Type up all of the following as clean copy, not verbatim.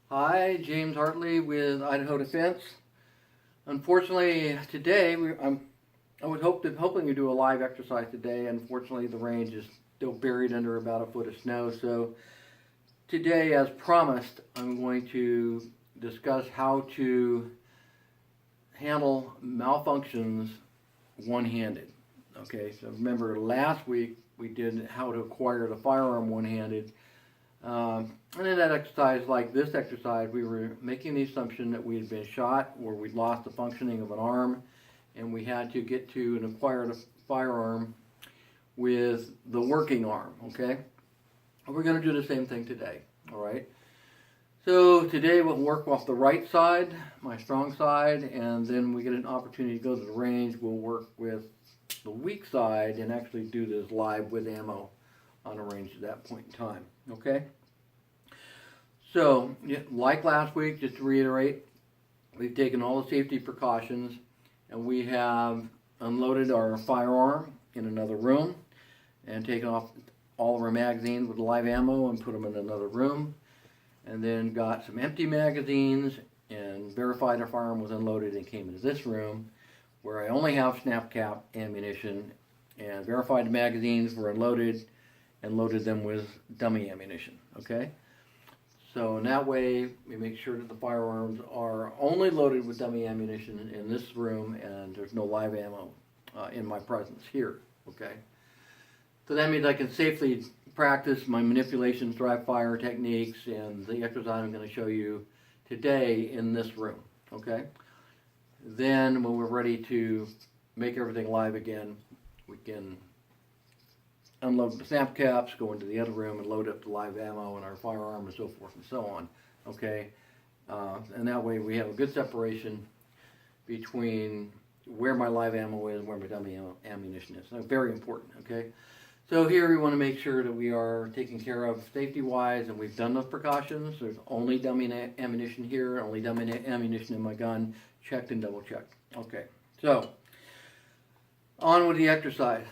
Hi, James Hartley with Idaho Defense. Unfortunately, today I was hoping to do a live exercise today. Unfortunately, the range is still buried under about a foot of snow. So today, as promised, I'm going to discuss how to handle malfunctions one-handed. Okay, so remember last week we did how to acquire the firearm one-handed. And in that exercise, like this exercise, we were making the assumption that we had been shot or we'd lost the functioning of an arm, and we had to get to and acquire the firearm with the working arm, okay? We're going to do the same thing today, all right? So today we'll work off the right side, my strong side, and then we get an opportunity to go to the range. We'll work with the weak side and actually do this live with ammo on a range at that point in time, okay? So, like last week, just to reiterate, we've taken all the safety precautions and we have unloaded our firearm in another room and taken off all of our magazines with live ammo and put them in another room, and then got some empty magazines and verified our firearm was unloaded and came into this room where I only have snap cap ammunition, and verified the magazines were unloaded and loaded them with dummy ammunition, okay? So in that way, we make sure that the firearms are only loaded with dummy ammunition in this room, and there's no live ammo in my presence here, okay? So that means I can safely practice my manipulations, dry fire techniques, and the exercise I'm going to show you today in this room, okay? Then when we're ready to make everything live again, we can unload the snap caps, go into the other room and load up the live ammo and our firearm and so forth and so on, okay? And that way we have a good separation between where my live ammo is and where my dummy ammunition is. So very important, okay? So here we want to make sure that we are taken care of safety-wise, and we've done those precautions. There's only dummy ammunition here, only dummy ammunition in my gun, checked and double-checked. Okay, so on with the exercise.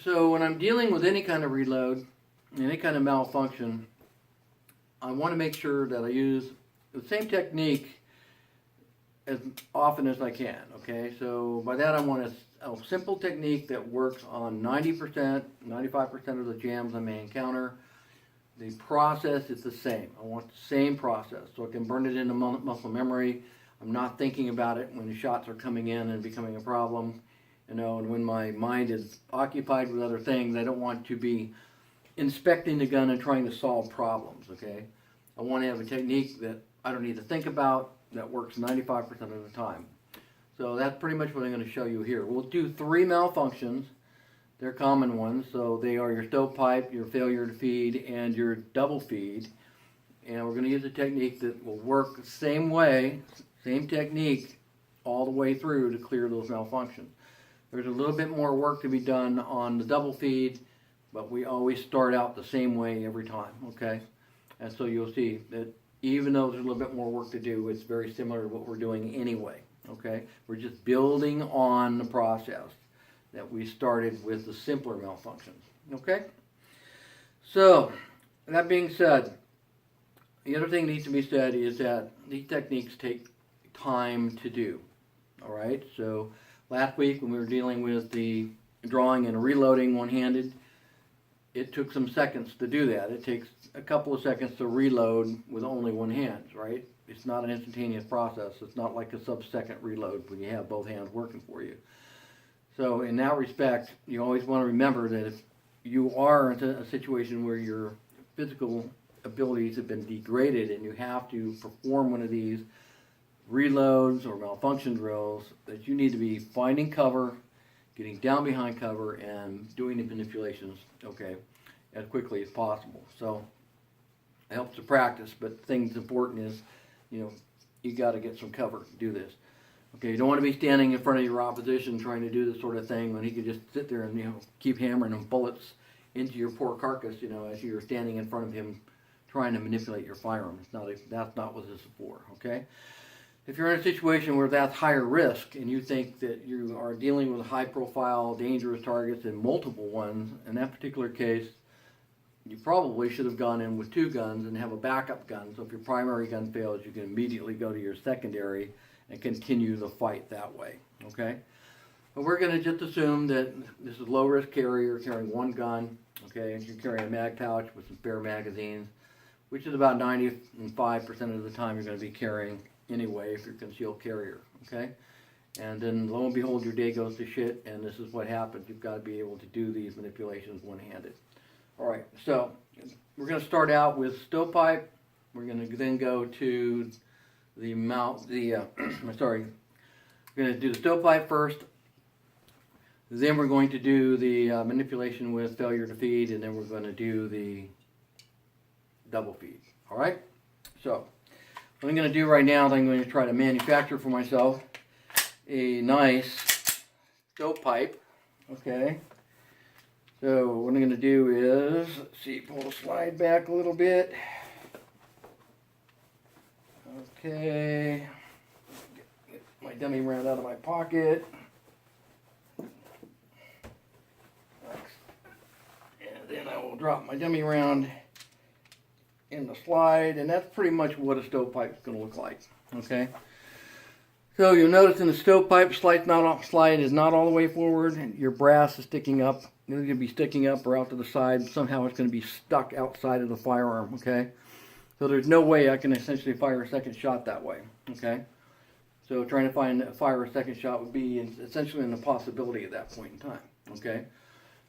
So when I'm dealing with any kind of reload, any kind of malfunction, I want to make sure that I use the same technique as often as I can, okay? So by that I want a simple technique that works on 90%, 95% of the jams I may encounter. The process is the same. I want the same process so I can burn it into muscle memory. I'm not thinking about it when the shots are coming in and becoming a problem. You know, and when my mind is occupied with other things, I don't want to be inspecting the gun and trying to solve problems, okay? I want to have a technique that I don't need to think about, that works 95% of the time. So that's pretty much what I'm going to show you here. We'll do 3 malfunctions. They're common ones. So they are your stovepipe, your failure to feed, and your double feed. And we're going to use a technique that will work the same way, same technique, all the way through to clear those malfunctions. There's a little bit more work to be done on the double feed, but we always start out the same way every time, okay? And so you'll see that even though there's a little bit more work to do, it's very similar to what we're doing anyway, okay? We're just building on the process that we started with the simpler malfunctions, okay? So, that being said, the other thing that needs to be said is that these techniques take time to do, all right? So, last week when we were dealing with the drawing and reloading one-handed, it took some seconds to do that. It takes a couple of seconds to reload with only one hand, right? It's not an instantaneous process. It's not like a sub-second reload when you have both hands working for you. So in that respect, you always want to remember that if you are in a situation where your physical abilities have been degraded and you have to perform one of these reloads or malfunction drills, that you need to be finding cover, getting down behind cover, and doing the manipulations, okay, as quickly as possible. So it helps to practice, but the thing that's important is, you know, you got to get some cover to do this. Okay, you don't want to be standing in front of your opposition trying to do this sort of thing when he could just sit there and, you know, keep hammering them bullets into your poor carcass, you know, as you're standing in front of him trying to manipulate your firearm. That's not what this is for, okay? If you're in a situation where that's higher risk and you think that you are dealing with high profile, dangerous targets and multiple ones, in that particular case, you probably should have gone in with 2 guns and have a backup gun. So if your primary gun fails, you can immediately go to your secondary and continue the fight that way, okay? But we're going to just assume that this is low risk carrier carrying 1 gun, okay? And you're carrying a mag pouch with some spare magazines, which is about 95% of the time you're going to be carrying anyway if you're a concealed carrier, okay? And then lo and behold, your day goes to shit, and this is what happens. You've got to be able to do these manipulations one-handed. All right, so we're going to start out with stovepipe. We're going to then go to the we're going to do the stovepipe first. Then we're going to do the manipulation with failure to feed, and then we're going to do the double feed. All right, so what I'm going to do right now is I'm going to try to manufacture for myself a nice stovepipe, okay? So what I'm going to do is, let's see, pull the slide back a little bit. Okay, get my dummy round out of my pocket. And then I will drop my dummy round in the slide, and that's pretty much what a stovepipe is going to look like, okay? So you'll notice in the stovepipe, slide is not all the way forward, and your brass is sticking up. It's going to be sticking up or out to the side. Somehow it's going to be stuck outside of the firearm, okay? So there's no way I can essentially fire a second shot that way, okay? So trying to fire a second shot would be essentially an impossibility at that point in time, okay?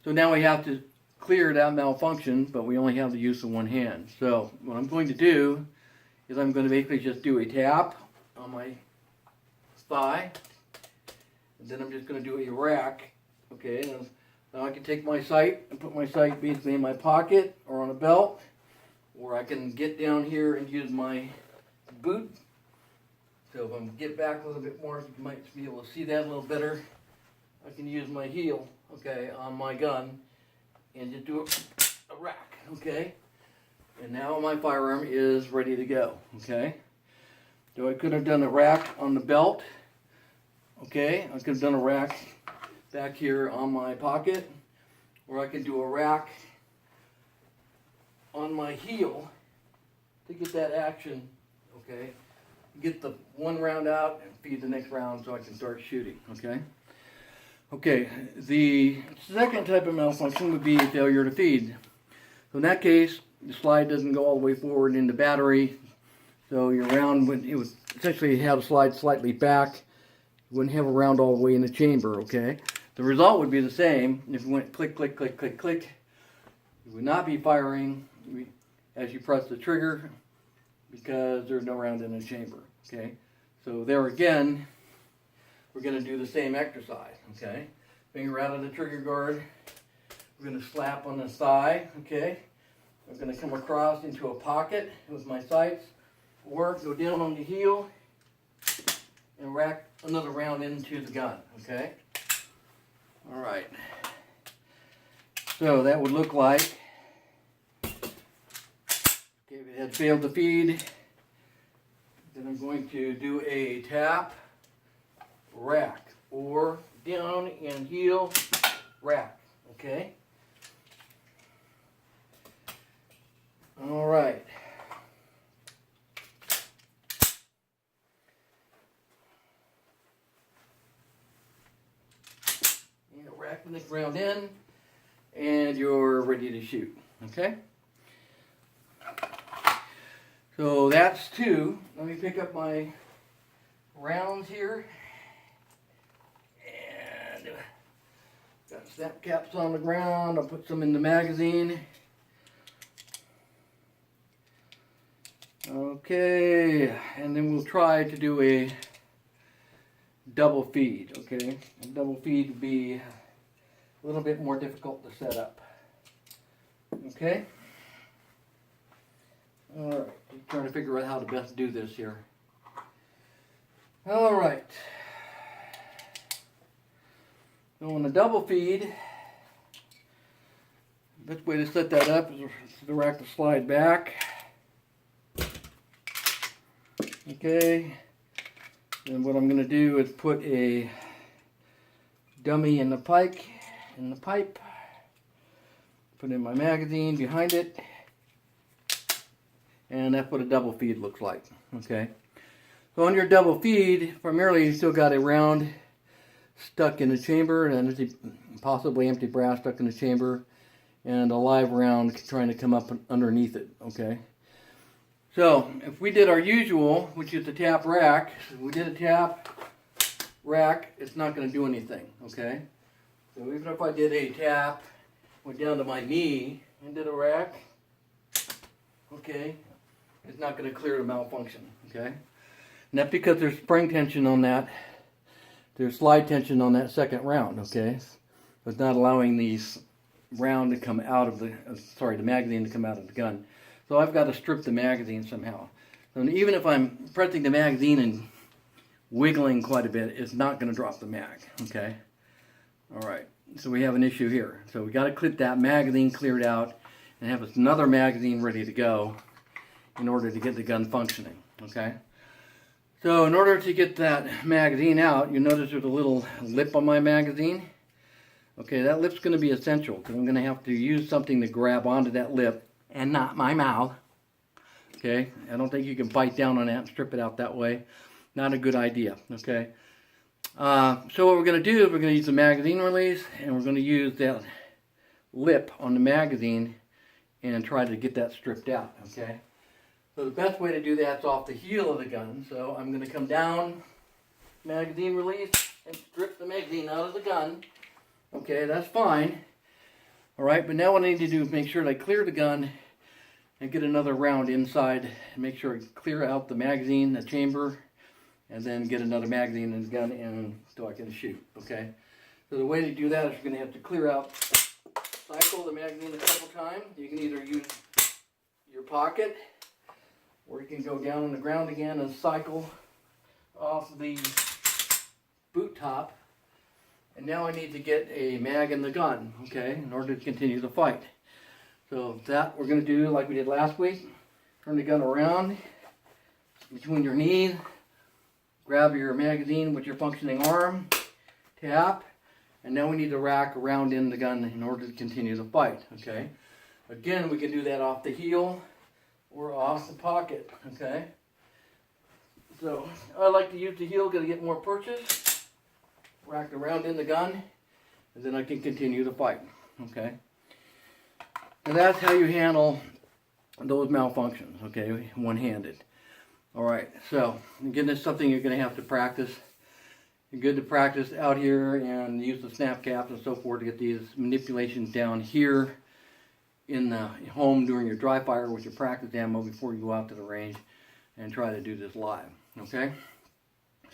So now we have to clear that malfunction, but we only have the use of 1 hand. So what I'm going to do is I'm going to basically just do a tap on my thigh, and then I'm just going to do a rack, okay? Now I can take my sight and put my sight basically in my pocket or on a belt, or I can get down here and use my boot. So if I get back a little bit more, you might be able to see that a little better. I can use my heel, okay, on my gun and just do a rack, okay? And now my firearm is ready to go, okay? So I could have done a rack on the belt, okay? I could have done a rack back here on my pocket, or I could do a rack on my heel to get that action, okay? Get the 1 round out and feed the next round so I can start shooting, okay? Okay, the second type of malfunction would be failure to feed. So in that case, the slide doesn't go all the way forward in the battery, so your round would essentially have a slide slightly back. You wouldn't have a round all the way in the chamber, okay? The result would be the same. If you went click, click, click, click, click, you would not be firing as you press the trigger because there's no round in the chamber, okay? So there again, we're going to do the same exercise, okay? Finger out of the trigger guard. We're going to slap on the thigh, okay? I'm going to come across into a pocket with my sights, or go down on the heel and rack another round into the gun, okay? All right. So that would look like, okay, if it had failed to feed, then I'm going to do a tap, rack, or down and heel, rack, okay? All right. And rack the next round in, and you're ready to shoot, okay? So that's 2. Let me pick up my rounds here. And got snap caps on the ground. I'll put some in the magazine. Okay, and then we'll try to do a double feed, okay? A double feed would be a little bit more difficult to set up, okay? All right, I'm trying to figure out how to best do this here. All right. So on the double feed, the best way to set that up is to rack the slide back. Okay, and what I'm going to do is put a dummy in the pipe, Put in my magazine behind it. And that's what a double feed looks like. Okay. So on your double feed, primarily you still got a round stuck in the chamber, and possibly empty brass stuck in the chamber, and a live round trying to come up underneath it. Okay. So if we did our usual, which is the tap rack, if we did a tap rack, it's not going to do anything. Okay. So even if I did a tap, went down to my knee and did a rack, okay, it's not going to clear the malfunction. Okay. And that's because there's spring tension on that. There's slide tension on that second round, okay? So it's not allowing the round to come out of the, the magazine to come out of the gun. So I've got to strip the magazine somehow. So even if I'm pressing the magazine and wiggling quite a bit, it's not going to drop the mag, okay? All right, so we have an issue here. So we got to clip that magazine cleared out and have another magazine ready to go in order to get the gun functioning, okay? So in order to get that magazine out, you notice there's a little lip on my magazine. Okay, that lip's going to be essential because I'm going to have to use something to grab onto that lip and not my mouth. Okay, I don't think you can bite down on that and strip it out that way. Not a good idea, okay. So what we're going to do is we're going to use the magazine release, and we're going to use that lip on the magazine and try to get that stripped out, okay. So the best way to do that is off the heel of the gun. So I'm going to come down, magazine release, and strip the magazine out of the gun. Okay, that's fine. All right, but now what I need to do is make sure that I clear the gun and get another round inside. And make sure I clear out the magazine, the chamber, and then get another magazine in the gun and so I can shoot. Okay. So the way to do that is you're going to have to clear out, cycle the magazine a couple times. You can either use your pocket, or you can go down on the ground again and cycle off the boot top. And now I need to get a mag in the gun, okay, in order to continue the fight. So that we're going to do like we did last week. Turn the gun around between your knees, grab your magazine with your functioning arm, tap, and now we need to rack around in the gun in order to continue the fight, okay. Again, we can do that off the heel or off the pocket, okay? So I like to use the heel because I get more purchase. Rack around in the gun, and then I can continue the fight, okay? And that's how you handle those malfunctions, okay, one-handed. All right, so again, this is something you're going to have to practice. You're good to practice out here and use the snap caps and so forth to get these manipulations down here in the home during your dry fire with your practice ammo before you go out to the range and try to do this live, okay?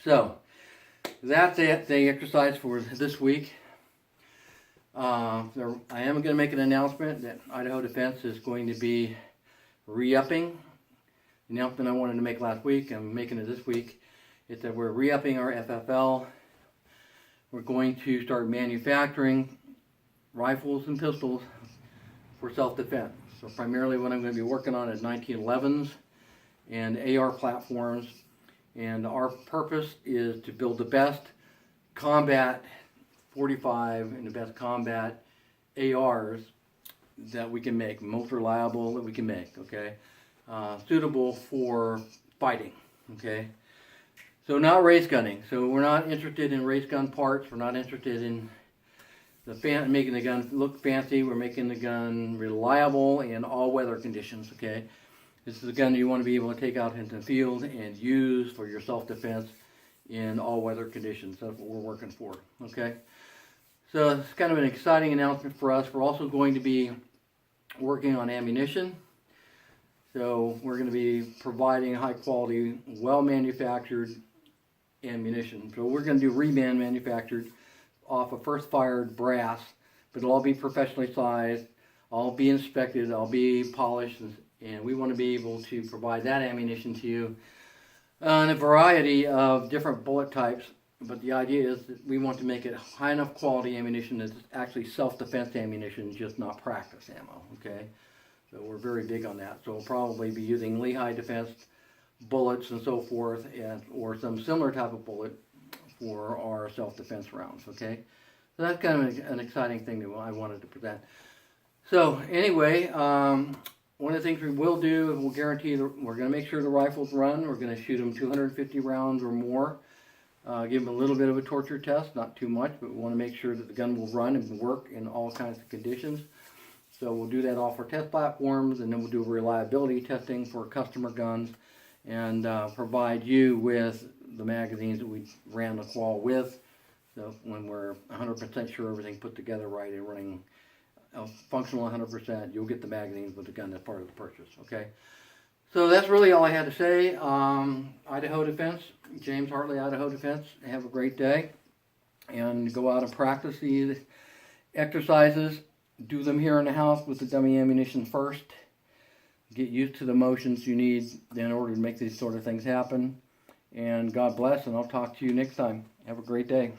So that's it, the exercise for this week. I am going to make an announcement that Idaho Defense is going to be re-upping. The announcement I wanted to make last week, I'm making it this week. It's that we're re-upping our FFL. We're going to start manufacturing rifles and pistols for self-defense. So primarily what I'm going to be working on is 1911s and AR platforms. And our purpose is to build the best combat 45 and the best combat ARs that we can make, most reliable that we can make, okay? Suitable for fighting, okay? So not race gunning. So we're not interested in race gun parts. We're not interested in making the gun look fancy. We're making the gun reliable in all weather conditions, okay? This is a gun you want to be able to take out into the field and use for your self-defense in all weather conditions. That's what we're working for, okay? So it's kind of an exciting announcement for us. We're also going to be working on ammunition. So we're going to be providing high quality, well-manufactured ammunition. So we're going to do reman manufactured off of first fired brass, but it'll all be professionally sized, all be inspected, all be polished, and we want to be able to provide that ammunition to you in a variety of different bullet types. But the idea is that we want to make it high enough quality ammunition that's actually self-defense ammunition, just not practice ammo, okay? So we're very big on that. So we'll probably be using Lehigh defense bullets and so forth, or some similar type of bullet for our self-defense rounds, okay? So that's kind of an exciting thing that I wanted to present. So anyway, one of the things we will do, we'll guarantee we're going to make sure the rifles run. We're going to shoot them 250 rounds or more. Give them a little bit of a torture test, not too much, but we want to make sure that the gun will run and work in all kinds of conditions. So we'll do that off our test platforms, and then we'll do reliability testing for customer guns, and provide you with the magazines that we ran the qual with. So when we're 100% sure everything put together right and running functional 100%, you'll get the magazines with the gun as part of the purchase, okay? So that's really all I had to say. Idaho Defense, James Hartley, Idaho Defense, have a great day. And go out and practice these exercises. Do them here in the house with the dummy ammunition first. Get used to the motions you need in order to make these sort of things happen. And God bless, and I'll talk to you next time. Have a great day.